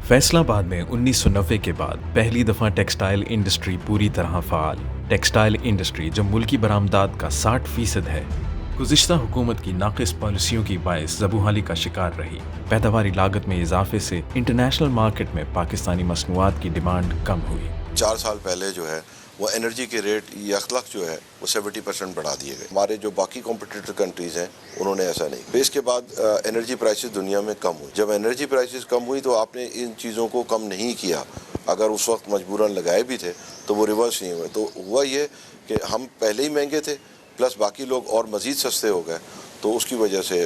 फैसला बाद में 1990 के बाद पहली दफ़ा टेक्सटाइल इंडस्ट्री पूरी तरह फ़ाल। टेक्सटाइल इंडस्ट्री जो मुल्की बरामदात का 60% है, गुज़िश्ता हुकूमत की नाक़िस पॉलिसियों की बायस ज़बूहाली का शिकार रही। पैदावारी लागत में इजाफे से इंटरनेशनल मार्केट में पाकिस्तानी मसनूआत की डिमांड कम हुई। 4 साल पहले जो है वो एनर्जी के रेट यकलख जो है वो 70% बढ़ा दिए गए। हमारे जो बाकी कॉम्पिटिटर कंट्रीज़ हैं उन्होंने ऐसा नहीं। फिर इसके बाद एनर्जी प्राइसेस दुनिया में कम हुई। जब एनर्जी प्राइसेस कम हुई तो आपने इन चीज़ों को कम नहीं किया। अगर उस वक्त मजबूरन लगाए भी थे तो वो रिवर्स नहीं हुए। तो हुआ ये कि हम पहले ही महंगे थे, प्लस बाकी लोग और मज़ीद सस्ते हो गए, तो उसकी वजह से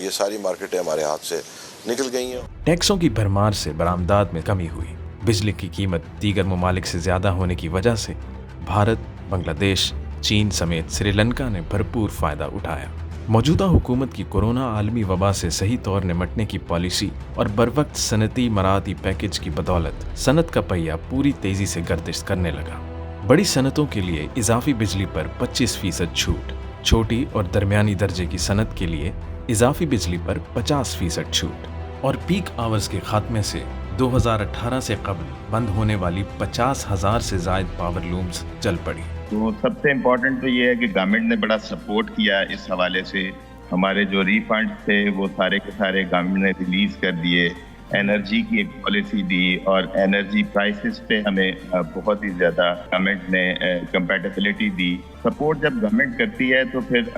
ये सारी मार्केटें हमारे हाथ से निकल गई हैं। टैक्सों की भरमार से बरामदात में कमी हुई। बिजली की कीमत दीगर ममालिक से ज़्यादा होने की वजह से भारत, बांग्लादेश, चीन समेत श्रीलंका ने भरपूर फ़ायदा उठाया। मौजूदा हुकूमत की कोरोना आलमी वबा से सही तौर निपटने की पॉलिसी और बरवक्त सनती मराती पैकेज की बदौलत सनत का पहिया पूरी तेज़ी से गर्दिश करने लगा। बड़ी सनतों के लिए इजाफी बिजली पर 25% छूट, छोटी और दरमियानी दर्जे की सनत के लिए इजाफी बिजली पर 50% छूट, और पीक आवर्स के खात्मे से 2018 से कबल बंद होने वाली 50,000 से ज़ायद पावर लूम्स चल पड़ी। तो सबसे इम्पोर्टेंट तो ये है कि गवर्नमेंट ने बड़ा सपोर्ट किया इस हवाले से। हमारे जो रिफंड थे वो सारे के सारे गवर्नमेंट ने रिलीज कर दिए। एनर्जी की एक पॉलिसी दी और एनर्जी प्राइसेस पे हमें बहुत ही ज़्यादा गवर्नमेंट ने कंपैटिबिलिटी दी। सपोर्ट जब गवर्नमेंट करती है तो फिर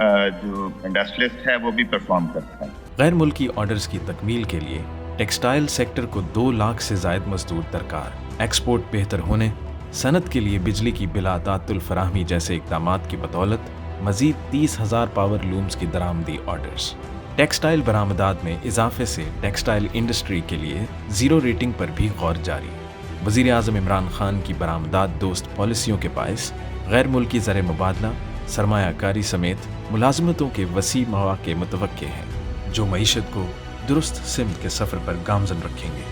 जो इंडस्ट्रियलिस्ट है वो भी परफॉर्म करता है। गैर मुल्की ऑर्डर्स की तकमील के लिए टेक्सटाइल सेक्टर को 2 लाख से ज़ायद मजदूर दरकार। एक्सपोर्ट बेहतर होने, सनत के लिए बिजली की बिला तातुल फराहमी जैसे इक़दामात की बदौलत मज़ीद 30,000 पावर लूम्स की दरामदी ऑर्डर्स। टेक्सटाइल बरामदात में इजाफे से टेक्सटाइल इंडस्ट्री के लिए ज़ीरो रेटिंग पर भी गौर जारी। वज़ीर आज़म इमरान खान की बरामदात दोस्त पॉलिसियों के बायस गैर मुल्की ज़र मुबादला, सरमायाकारी समेत मुलाजमतों के वसी मौक़े मुतवक्के हैं, जो मईशत को दुरुस्त सिमत के सफ़र पर गामज़न रखेंगे।